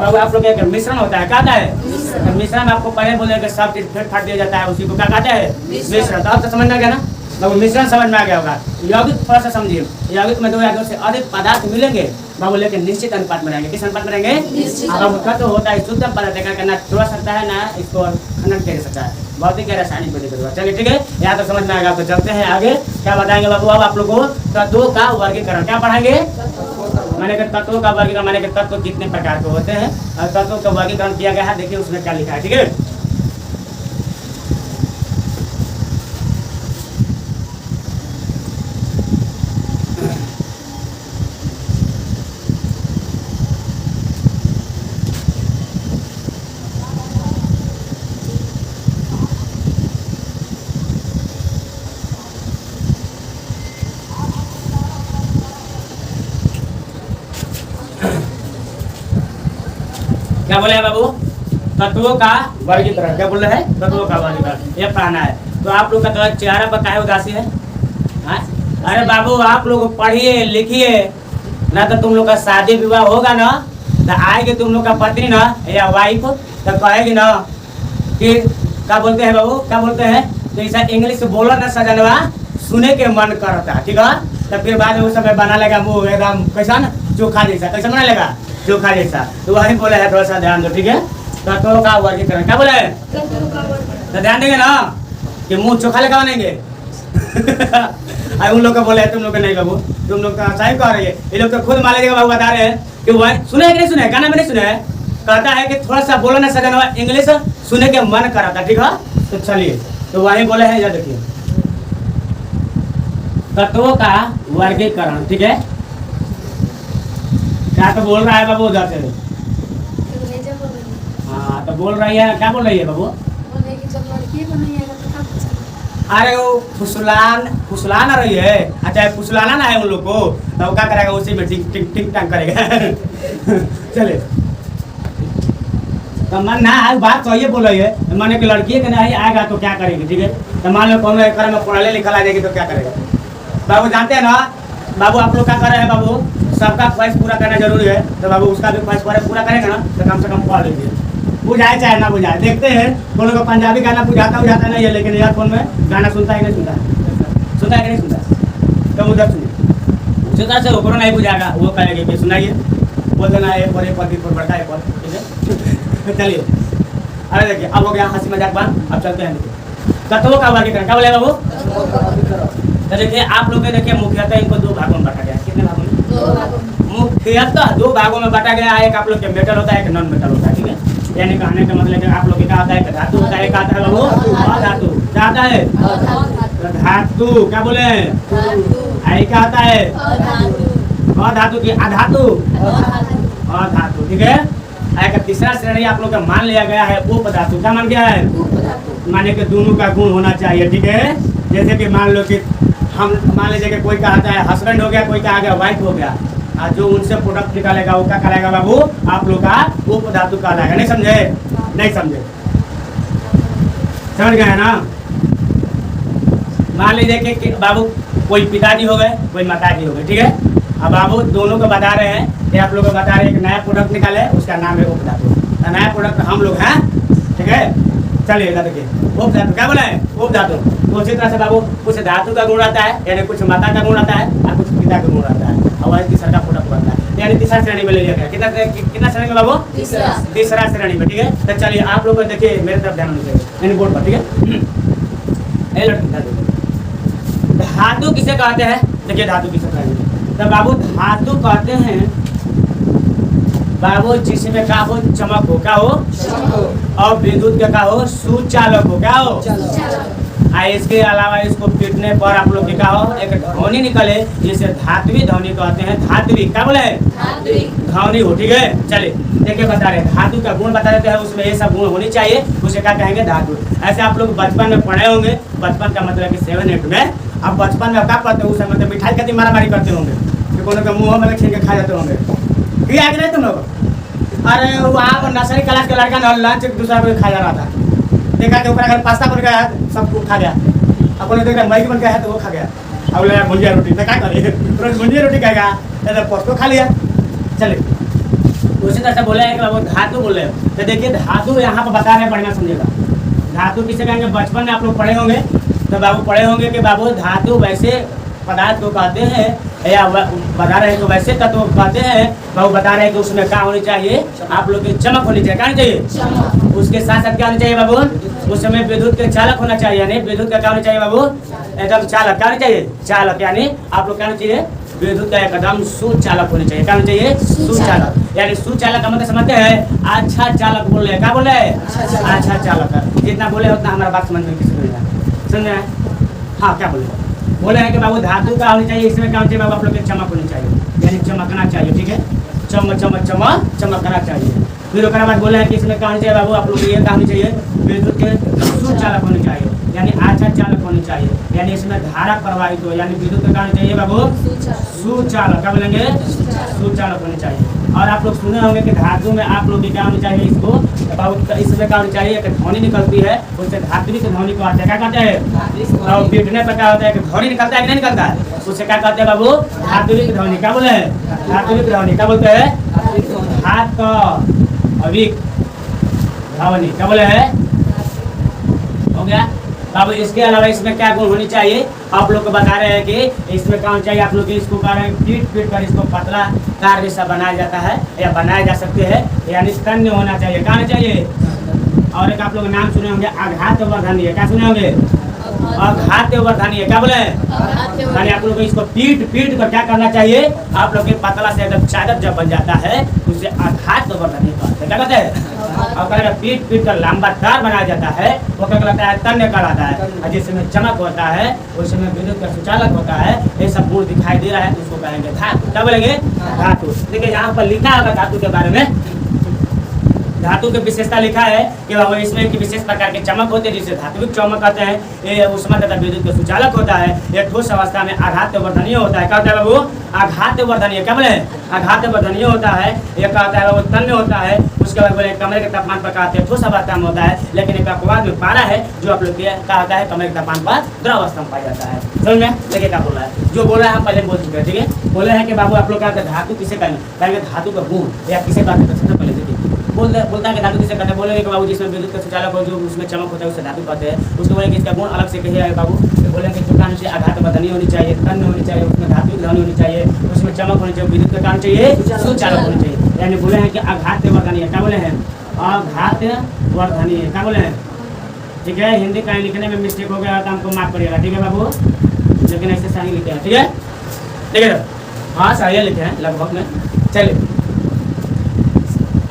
बाबू आप लोग एक मिश्रण होता है, क्या होता है? मिश्रण आपको पहले बोले कि सब चीज फिर फाट दिया जाता है, उसी को क्या कहते हैं? मिश्रण। तो आप तो समझ में आ गया ना? बाबू मिश्रण समझ में आ गया होगा। यौगिक थोड़ा सा समझिए, यौगिक में दो या दो से अधिक पदार्थ मिलेंगे बाबू, लेकिन निश्चित अनुपात में रहेंगे। किस अनुपात में रहेंगे? बाबू तत्व होता है शुद्ध पदार्थ का, ना छोड़ सकता है ना इसको खनन कर सकता है, भौतिक या रासायनिक विधि के। चलिए ठीक है, यहाँ तो समझ में आएगा। तो चलते हैं आगे, क्या बताएंगे बाबू अब आप लोग को? तत्वों का वर्गीकरण क्या पढ़ाएंगे? मैंने कहा तत्वों का वर्गीकरण, मैंने कहा तत्व कितने प्रकार के होते हैं और तत्वों का वर्गीकरण किया गया है। देखिए उसमें क्या लिखा है, ठीक है? क्या बोले हैं बाबू? तत्वों का वर्गीकरण। क्या बोल रहे हैं? तत्वों का वर्गीकरण ये पढ़ाना है। तो आप लोग का तो चेहरा पर काहे उदासी है? हाँ? अरे बाबू आप लोग पढ़िए लिखिए, ना तो तुम लोग का शादी विवाह होगा ना, तो आएगी तुम लोग का पत्नी ना या वाइफ, तो कहेगी ना कि क्या बोलते हैं बाबू, क्या बोलते हैं? तो ऐसा इंग्लिश बोलो ना सजनवा, सुने के मन करता, ठीक है? तो फिर बाद में उस समय बना लेगा मुँह एकदम कैसा ना, चोखा जैसा। कैसा बना लेगा? चोखा जैसा। तो वही बोले है, थोड़ा सा ध्यान दो, ठीक है? तत्वों का वर्गीकरण क्या बोले है? तो ध्यान देंगे ना कि मुंह चोखा लेकर बनेंगे। उन लोग को बोले तुम लोग नहीं बाबू, तुम लोग तो सही कह रही है। ये लोग तो खुद मान लीजिएगा बाबू बता रहे हैं कि वह सुने कि नहीं सुने, गाना में नहीं सुने, कहता है कि थोड़ा सा बोलो ना सजन, इंग्लिश सुने के मन करा था, ठीक है? तो चलिए, तो वही बोले हैं, इधर देखिए तत्वों का वर्गीकरण, ठीक है? क्या तो बोल रहा है बाबू उधर से? हाँ तो बोल रही है, क्या बोल रही है बाबू? अरे वो फुसलान आ रही है। अच्छा फुसलाना ना है उन लोग को, तो क्या करेगा? उसी में टिक टिक टिक टांग करेगा। चले तो मन ना आज बात सही बोल रही है, माने कि लड़की के नहीं आएगा तो क्या करेगी, ठीक है? तो मान लो कौन एक में पढ़ले लिखल आ जाएगी तो क्या करेगा बाबू? जानते हैं ना बाबू, आप लोग क्या कर रहे हैं बाबू? सबका ख्वाहिश पूरा करना जरूरी है, तो बाबू उसका भी ख्वाहिश पूरा करेगा ना, तो कम से कम पढ़ लीजिए, बुझाए चाहे ना बुझाए। देखते हैं कौन को पंजाबी गाना बुझाता नहीं है, लेकिन ईयरफोन में गाना सुनता है कि नहीं सुनता है? सुनता है कि नहीं सुनता? तो उधर सुनिए, सुनता से ऊपर नहीं बुझाएगा, वो कहेंगे कि सुनाइए, बोल देना एक और बड़का एक और, ठीक है? चलिए अरे देखिए अब हो गया हंसी मजाक बात, अब चलते हैं तत्वों का वर्गीकरण। क्या बोले बाबू? तो देखिए आप लोग देखिए मुख्यतः इनको दो भागों में बांटा गया। कितने भागों में? दो भागों में। मुख्यतः दो भागों में बांटा गया है। एक आप लोग के मेटल होता है, एक नॉन मेटल होता है, ठीक है? यानी कहने का मतलब आप लोग क्या आता है? धातु होता है, एक आता है बाबू अधातु। क्या आता है? धातु। क्या बोले? क्या आता है? अधातु की अधातु, अधातु, ठीक है? एक तीसरा श्रेणी आप लोग का मान लिया गया है उपधातु। क्या मान गया है? माने कि दोनों का गुण होना चाहिए, ठीक है? जैसे कि मान लो कि हम मान लीजिए कि कोई कहता है हस्बैंड हो गया, कोई कहा गया वाइफ हो गया, जो उनसे प्रोडक्ट निकालेगा वो क्या कराएगा बाबू? आप लोग का उपधातु कहलाएगा। नहीं समझे? नहीं समझे? समझ गए ना? मान लीजिए कि बाबू कोई पिताजी हो गए, कोई माताजी हो गए, ठीक है? अब बाबू दोनों को बता रहे हैं कि आप लोग को बता रहे हैं एक नया प्रोडक्ट निकाले, उसका नाम है उपधातु। नया प्रोडक्ट हम लोग हैं, ठीक है? चलिए इधर देखिए उपधातु। क्या बोला है? उपधातु। तो उसी तरह से बाबू कुछ धातु का गुण आता है, यानी कुछ माता का गुण आता है और कुछ पिता का गुण आता है, और वही तीसरा का प्रोडक्ट बनता है, यानी तीसरा श्रेणी में ले लिया गया। कितना श्रेणी में बाबू? तीसरा श्रेणी में, ठीक है? तो चलिए आप लोग देखिए मेरे तरफ ध्यान दीजिए बोर्ड पर, ठीक है? धातु किसे कहते हैं? देखिए धातु किसे कहते हैं? तो बाबू धातु कहते हैं बाबू जिसमें क्या हो? चमक हो। क्या हो? और विद्युत का क्या हो? सुचालक हो। क्या हो? इसके अलावा इसको पीटने पर आप लोग क्या हो? एक ध्वनि निकले, जिसे धात्विक ध्वनि कहते हैं। धात्विक क्या बोले? ध्वनि हो, ठीक है? चलिए देखिए बता रहे हैं धातु का गुण बता देते हैं, उसमें ये सब गुण होनी चाहिए, उसे क्या कहेंगे? धातु। ऐसे आप लोग बचपन में पढ़े होंगे, बचपन का मतलब कि 7-8 में आप बचपन में क्या पढ़ते हो उस समय तो मिठाई खाती मारा मारी करते होंगे कि कोनो के मुंह में छीन के खा जाते होंगे, क्या आगे नहीं तुम लोग? अरे वहाँ पर नर्सरी क्लास के लड़का ना लंच दूसरा को खा जा रहा था, देखा कि ऊपर अगर पास्ता बन गया है सब खा गया, अपने देखा मैगी बन गया है तो वो खा गया, अब लगा भुंजिया रोटी तो क्या करे, तुरंत भुंजिया रोटी खाएगा तो पोस्ट खा लिया। चलिए उसी तरह से बोले हैं कि वो धातु बोले, तो देखिए धातु यहाँ पर बता रहे हैं, बढ़िया समझेगा। धातु किसे कहेंगे? बचपन में आप लोग पढ़े होंगे तो बाबू पढ़े होंगे कि बाबू धातु वैसे पदार्थ को कहते हैं या बता रहे हैं तो वैसे तत्व को कहते हैं। बाबू बता रहे हैं कि उसमें क्या होनी चाहिए? आप लोग की चमक होनी चाहिए। क्या होनी चाहिए? उसके साथ साथ क्या होनी चाहिए बाबू? उस समय विद्युत के चालक होना चाहिए, यानी विद्युत का क्या होना चाहिए बाबू? एकदम चालक। क्या होना चाहिए? चालक, यानी आप लोग क्या होना चाहिए? विद्युत का एकदम सुचालक होना चाहिए। क्या होना चाहिए? सुचालक, यानी सुचालक का मतलब समझते हैं अच्छा चालक बोल रहे हैं। क्या बोल रहे हैं? अच्छा चालक। जितना बोले उतना हमारा बात समझ में किसी को नहीं समझ रहे हैं? हाँ क्या बोले हैं कि बाबू धातु का होनी चाहिए, इसमें क्या होना चाहिए बाबू? आप लोग की चमक होनी चाहिए, यानी चमकना चाहिए। ठीक है, चमकना चाहिए। फिर उसके बाद बोले हैं कि इसमें क्या होना चाहिए बाबू? आप लोग ये क्या होनी चाहिए? विद्युत के सुचालक होने चाहिए, यानी अच्छा चालक होने चाहिए, यानी इसमें धारा प्रवाहित हो, यानी विद्युत का क्या होना चाहिए बाबू? सुचालक। क्या बोलेंगे? सुचालक होने चाहिए। और आप लोग सुने होंगे कि धातु में आप लोग क्या होना चाहिए? इसको बाबू इसमें क्या होना चाहिए? एक ध्वनि निकलती है, उससे धात्विक ध्वनि को आते हैं। क्या कहते हैं? और पीटने पर क्या होता है कि ध्वनि निकलता है कि नहीं निकलता है? उससे क्या कहते हैं बाबू? धात्विक ध्वनि। क्या बोले हैं? धात्विक ध्वनि। क्या बोलते हैं? धात अविक ध्वनि। क्या बोले हैं? हो गया बाबू। इसके अलावा इसमें क्या गुण होनी चाहिए? आप लोग को बता रहे हैं कि इसमें क्या होना चाहिए? आप लोग इसको कह रहे हैं पीट कर इसको पतला कार जैसा बनाया जाता है या बनाया जा सकते हैं, यानी तन्य होना चाहिए। क्या होना चाहिए? और एक आप लोग नाम सुने होंगे आघात वर्धनीय। क्या सुने होंगे? आघात वर्धनीय। क्या बोले? यानी आप लोग इसको पीट कर क्या करना चाहिए? आप लोग के पतला से एकदम चादर जब बन जाता है उसे आघात वर्धनीय कहते हैं। क्या कहते हैं? और कहेगा पीट कर लंबा तार बनाया जाता है, वो क्या कहलाता है? तन्य कहलाता है। और जिसमें चमक होता है उसमें विद्युत का सुचालक होता है। ये सब गुण दिखाई दे रहा है तो उसको कहेंगे धातु। क्या बोलेंगे? धातु। देखिए यहाँ पर लिखा होगा धातु के बारे में, धातु की विशेषता लिखा है कि बाबू इसमें की विशेष प्रकार के चमक होते हैं जिसे धात्विक चमक कहते हैं। ये उष्मा तथा विद्युत का सुचालक होता है। ये ठोस अवस्था में आघात वर्धनीय होता है। क्या होता है बाबू? आघात वर्धनीय। क्या बोले? आघात वर्धनीय होता है। ये कहता है बाबू तन्य होता है। उसके बाद बोले कमरे के तापमान पर कहते हैं ठोस अवस्था में होता है, लेकिन एक अपवाद में पारा है जो आप लोग क्या होता है? कमरे के तापमान पर द्रव अवस्था में पाया जाता है। समझ में? देखिए क्या बोल रहा है? जो बोल रहा है हम पहले बोल चुके हैं। ठीक है, बोले हैं कि बाबू आप लोग क्या धातु किसे कहेंगे? धातु का गुण या किसे कहते हैं? सबसे पहले देखिए बोलता है कि धातु किसे कहते हैं? बोलेंगे कि बाबू जिसमें विद्युत का सुचालक हो, जो उसमें चमक होता है उसे धातु कहते हैं। उसको बोलेंगे इसका गुण अलग से कहिए बाबू। तो बोलेंगे कि कारण से आघात वर्धनीय होनी चाहिए, तन्य होनी चाहिए, उसमें धात्विक ध्वनि होनी चाहिए, उसमें चमक होनी चाहिए, विद्युत का कारण चाहिए, सुचालक होनी चाहिए। यानी बोले हैं कि आघात वर्धनीय। क्या बोले हैं? आघात वर्धनीय। क्या बोले हैं? ठीक है, हिंदी कहीं लिखने में मिस्टेक हो गया तो हमको माफ करिएगा। ठीक है बाबू, लेकिन ऐसे सही लिखे हैं। ठीक है, ठीक है, हाँ सही लिखे हैं लगभग में। चलिए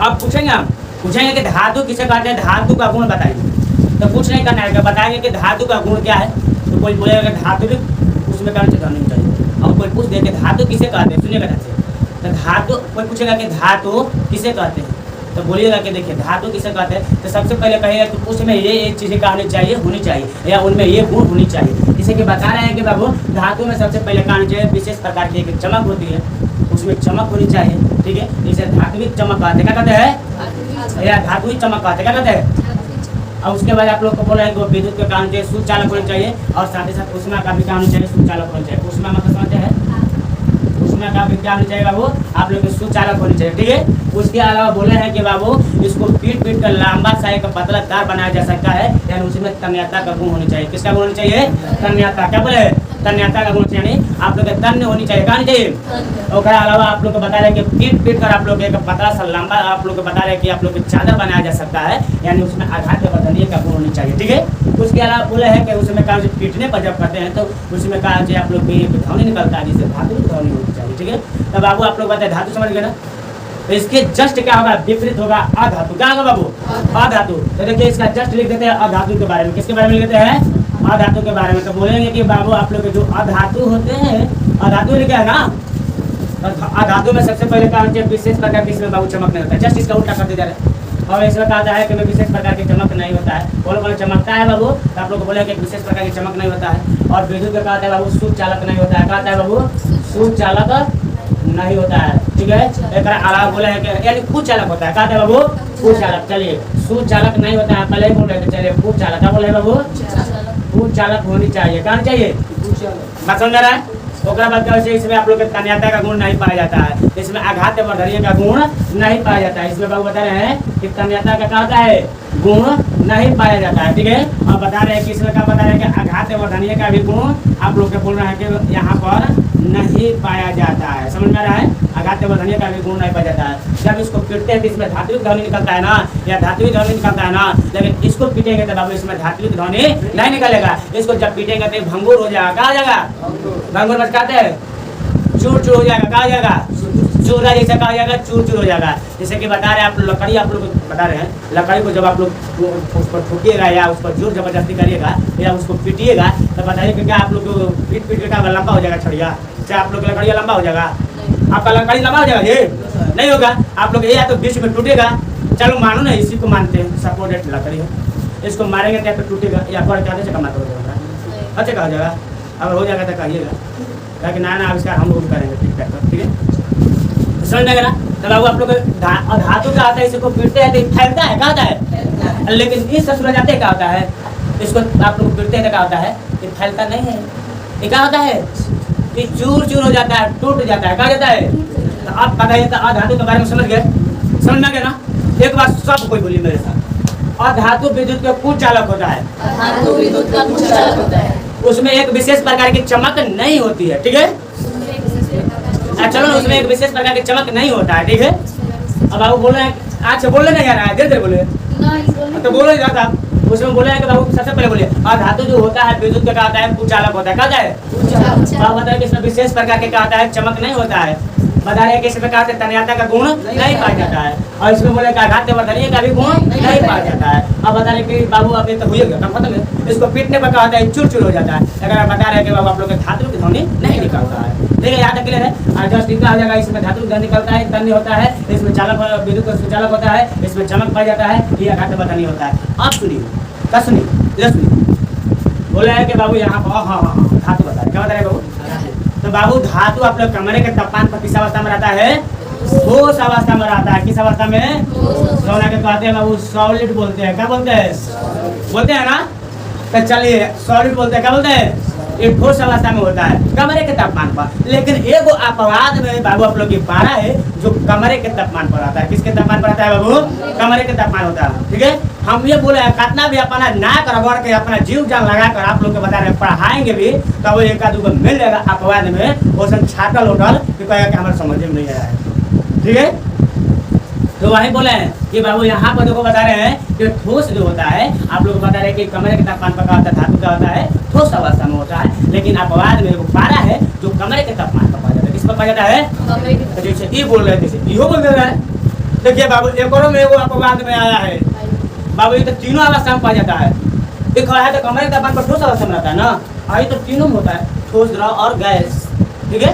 अब पूछेंगे कि धातु किसे कहते हैं? धातु का गुण बताइए। तो कुछ नहीं करना है, बताएंगे कि धातु का गुण क्या है। तो कोई बोलेगा कि धातु भी उसमें कारण से नहीं चाहिए। और कोई पूछ दे कि धातु किसे कहते हैं? सुनिएगा ध्यान से। तो धातु कोई पूछेगा कि धातु किसे कहते हैं, तो बोलिएगा कि देखिए धातु किसे कहते हैं। तो सबसे पहले कहिएगा कि उसमें ये चीज़ें क्या होनी चाहिए या उनमें ये गुण होनी चाहिए। जैसे कि बता रहे हैं कि बाबू धातु में सबसे पहले क्या होनी चाहिए? विशेष प्रकार की एक चमक होती है, उसमें चमक होनी चाहिए। ठीक है, इसे धात्विक चमक कहते हैं। क्या कहते हैं? या धात्विक चमक कहते हैं। क्या कहते हैं? और उसके बाद आप लोग को बोल रहे हैं कि विद्युत के कारण से सुचालक होना चाहिए, और साथ ही साथ उष्मा का भी क्या होना चाहिए? सुचालक होना चाहिए। उष्मा मतलब समझते हैं? उष्मा का भी क्या होना चाहिए बाबू? आप लोग सुचालक होनी चाहिए। ठीक है, उसके अलावा बोले हैं कि बाबू इसको पीट कर लंबा सा एक पतला तार बनाया जा सकता है, यानी उसमें तन्यता का गुण होनी चाहिए। किसका गुण होनी चाहिए? तन्यता। क्या बोले? तन्यता का गुण चाहिए। आप लोग तन्य होनी चाहिए। क्या होनी चाहिए? और अलावा आप लोग को बता रहे हैं कि पीट कर आप लोग एक पतला सा लंबा आप लोग को बता रहे हैं कि आप लोग चादर बनाया जा सकता है, यानी उसमें आघात वर्धनीय का गुण होनी चाहिए। ठीक है, उसके अलावा बोले हैं कि उसमें क्या पीटने पर जब करते हैं तो उसमें क्या चाहिए? आप लोग की ध्वनि निकलता है जिससे धातु ध्वनि होनी चाहिए। ठीक है, तब बाबू आप लोग बताए धातु समझ गए ना? तो इसके जस्ट क्या होगा? विपरीत होगा अधातु। क्या होगा बाबू? अधातु। तो देखिए इसका जस्ट लिख देते हैं अधातु के बारे में। किसके बारे में लिख देते हैं? अधातु के बारे में। तो बोलेंगे कि बाबू आप लोग के जो अधातु होते हैं, अधातु लिखा है ना, अधातु में सबसे पहले क्या होना चाहिए? विशेष प्रकार की इसमें बाबू चमक नहीं होता है। जस्ट इसका उल्टा करते जा रहे हैं। और इसमें कहा है कि विशेष प्रकार की चमक नहीं होता है। बोलो बोलो चमकता है बाबू, तो आप लोग को बोले कि विशेष प्रकार की चमक नहीं होता है। और विद्युत का कहता है बाबू सूच चालक नहीं होता है। कहता है बाबू सूच चालक नहीं होता है। ठीक है, एक अलावा बोले है कि यानी कूच चालक होता है। कहते हैं बाबू कूच चालक। चलिए सूच चालक नहीं होता है, पहले ही बोल रहे थे। चलिए कूच चालक, क्या बोले बाबू कूच चालक होनी चाहिए। कहना चाहिए बात समझ रहा है। ओकरा बाद क्या है, इसमें आप लोग के तन्यता का गुण नहीं पाया जाता है, इसमें आघात वर्धनीय का गुण नहीं पाया जाता है। इसमें बाबू बता रहे हैं कि तन्यता का कहता है गुण नहीं पाया जाता है। ठीक है, और बता रहे हैं कि इसमें क्या बता रहे हैं कि आघात वर्धनीय का भी गुण आप लोग के बोल रहे हैं कि यहाँ पर नहीं पाया जाता है। समझ में आ रहा है, आघात वर्धनीय का भी गुण नहीं पाया जाता है। जब इसको पीटते हैं तो इसमें धात्विक ध्वनि निकलता है ना, या धात्विक ध्वनि निकलता है ना, लेकिन इसको पीटेंगे तो बाबू इसमें धात्विक ध्वनि नहीं निकलेगा। इसको जब पीटेंगे तो भंगुर हो जाएगा। कहा जाएगा भंगुर मत कहते हैं, चूर चूर हो जाएगा। कहा जाएगा चूरा जैसा कहा जाएगा, चूर चूर हो जाएगा। जैसे कि बता रहे हैं आप लकड़ी, आप लोग बता रहे हैं लकड़ी को जब आप लोग उस पर ठोकिएगा या उस पर जोर जबरदस्ती करिएगा या उसको पीटिएगा तो बताइए कि क्या आप लोग पीट पीट के क्या लंबा हो जाएगा छड़िया, चाहे आप लोग लकड़िया लंबा हो जाएगा, आपका लकड़ी लंबा हो जाएगा, ये नहीं होगा। आप लोग ये या तो बीच में टूटेगा, चलो मानो ना इसी को मानते हैं सपोर्टेड लकड़ी है, इसको मारेंगे तो या तो टूटेगा या फिर चाहते से कमाते हो जाएगा। अच्छा कहा जाएगा, अगर हो जाएगा तो कहिएगा, ताकि नया नया आविष्कार हम लोग करेंगे। ठीक है समझ में ना। तो बाबू आप लोग धातु का आता है, इसको पीटते हैं तो फैलता है, कहता है, लेकिन इस ससुर जाते क्या होता है, इसको आप लोग पीटते हैं तो क्या होता है, ये फैलता नहीं है। ये क्या होता है, ये चूर चूर हो जाता है, टूट जाता है। कहा जाता है, तो आप बताइए तो अधातु के बारे में समझ गए, समझ में गया ना। एक बार सब कोई बोलिए मेरे साथ, अधातु विद्युत का कुछ चालक होता है, अधातु विद्युत का कुछ चालक होता है, उसमें एक विशेष प्रकार की चमक नहीं होती है। ठीक है, चलो उसमें एक विशेष प्रकार की चमक नहीं होता है। ठीक है, अब आप बोल रहे हैं आज से बोलने नहीं आ रहा है, धीरे धीरे बोले तो बोलो ज्यादा। उसमें बोले कि बाबू सबसे पहले बोलिए अधातु जो होता है विद्युत का कहता है कुचालक होता है। कहता है बाबू बताया कि इसमें विशेष प्रकार के कहता है चमक नहीं होता है। बता रहे हैं कि इसमें कहते हैं तन्यता का गुण नहीं पाया जाता है, और इसमें बोले आघात वर्धनीय का भी गुण नहीं पाया जाता है। अब बता रहे कि बाबू अब ये तो हुई गया खत्म है, इसको पीटने पर कहता है चूर चूर हो जाता है। अगर आप बता रहे हैं कि बाबू आप लोग धातु की ध्वनि नहीं निकलता है, ठीक है यहाँ तक क्लियर है। और जस्ट इतना हो जाएगा, इसमें धातु ध्वनि निकलता है, तन्य होता है, इसमें चालक विद्युत का सुचालक होता है, इसमें चमक पाया जाता है, ये आघात वर्धनीय होता है। अब सुनिए क्या सुनिए, इधर सुनिए। बोले है कि बाबू यहाँ पर हाँ धातु बता रहे, क्या बता रहे बाबू, तो बाबू धातु आप लोग कमरे के तापमान पर किस अवस्था में रहता है, ठोस अवस्था में रहता है। किस अवस्था में, सोना के कहते हैं बाबू सॉलिड बोलते हैं। क्या बोलते हैं, बोलते हैं ना। तो चलिए सॉलिड बोलते हैं, क्या बोलते हैं, ये ठोस अवस्था में होता है कमरे के तापमान पर। लेकिन एक अपवाद में बाबू आप लोग की पारा है जो कमरे के तापमान पर आता है। किसके तापमान पर आता है बाबू, कमरे के तापमान होता है। ठीक है, हम ये बोले कितना भी अपना नाक रगड़ के अपना जीव जान लगा कर आप लोग के बता रहे पढ़ाएंगे भी तो वो एक आदमी को मिल जाएगा अपवाद में, वो सब छाटल उठल कि कहेगा कि हमारे समझ में नहीं आ रहा है। ठीक है, तो वही बोले हैं कि बाबू यहाँ पर देखो बता रहे हैं कि ठोस जो होता है आप लोग बता रहे हैं कि कमरे के तापमान पर का होता है, धातु का होता है ठोस अवस्था में होता है। लेकिन अपवाद में वो पारा है जो कमरे के तापमान पर पाया जाता है। किस पर पाया जाता है, जैसे ये बोल रहे थे इहो बोल रहा है। देखिए बाबू एक और में वो अपवाद में आया है बाबू, ये तो तीनों अवस्था में पाया जाता है। एक है तो कमरे के तापमान पर ठोस अवस्था में रहता है ना, आई तो तीनों में होता है, ठोस द्रव और गैस। ठीक है,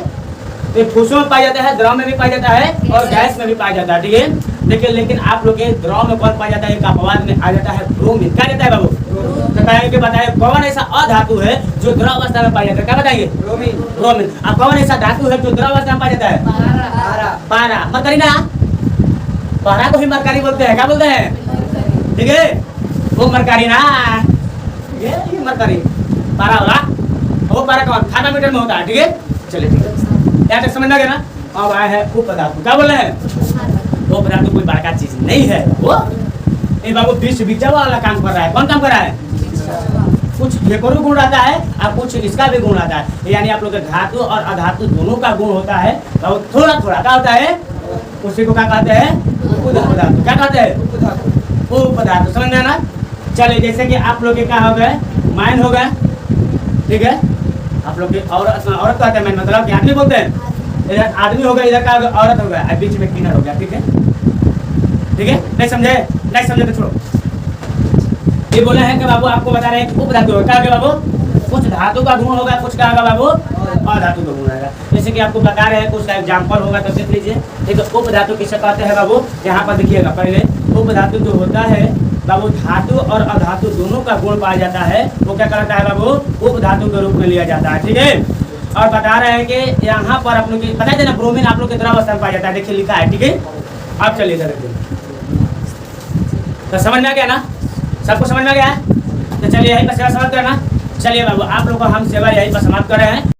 तो ठोसों में पाया जाता है, द्रव में भी पाया जाता है और गैस में भी पाया जाता है। ठीक है, देखिए लेकिन आप लोग के द्रव में कौन पाया जाता है, एक अपवाद में आ जाता है ब्रोमीन। क्या जाता है बाबू, बताइए कि बताइए कौन ऐसा अधातु है जो द्रव अवस्था में पाया जाता है, क्या बताइए, ब्रोमीन। अब कौन ऐसा धातु है जो द्रव अवस्था में पाया जाता है, पारा। मरकरी ना, पारा को भी मरकरी बोलते हैं। क्या बोलते हैं, ठीक है, वो मरकरी ना, ये मरकरी पारा वाला, वो पारा कौन थर्मामीटर में होता है। ठीक है, चलिए ठीक है, यहाँ तक समझ में आ गया ना। अब आया है उपधातु। क्या बोल रहे हैं, उपधातु कोई बड़का चीज नहीं है वो, ये बाबू बीच बीचा वाला काम कर रहा है। कौन काम कर रहा है, कुछ ढेकोर गुण रहता है और कुछ इसका भी गुण रहता है। यानी आप लोग के धातु और अधातु दोनों का गुण होता है, तो थोड़ा थोड़ा क्या होता है, उसी को क्या कहते हैं, उपधातु। क्या कहते हैं, उपधातु। समझ में ना। चलिए जैसे कि आप लोग के क्या हो गए, मैन हो गए। ठीक है, आप लोग की औरत कहते हैं मैन, मतलब कि आदमी बोलते हैं। इधर आदमी हो गया, इधर का औरत हो गया, बीच में किन्नर हो गया। ठीक है, ठीक है, नहीं समझे, नहीं समझे तो छोड़ो। ये बोले हैं कि बाबू आपको बता रहे हैं उपधातु होगा। क्या होगा बाबू, कुछ धातु का गुण होगा, कुछ क्या होगा बाबू, अधातु का गुण आएगा। जैसे कि आपको बता रहे हैं कुछ एग्जाम्पल होगा तो देख लीजिए। एक उपधातु किसे कहते हैं बाबू, यहाँ पर देखिएगा पहले उपधातु जो होता है बाबू, धातु और अधातु दोनों का गुण पाया जाता है, वो क्या कहलाता है बाबू? उपधातु के रूप में लिया जाता है। ठीक है, और बता रहे हैं कि यहाँ पर आप लोग की पता है ना, ब्रोमीन आप लोग के द्रवावस्था में पाया जाता है, देखिए लिखा है। ठीक है, अब चलिए इधर तो समझ में आ गया ना, सबको समझ में आ गया है? तो चलिए यहीं पर सेवा समाप्त करना। चलिए बाबू, आप लोग को हम सेवा यहीं पर समाप्त कर रहे हैं।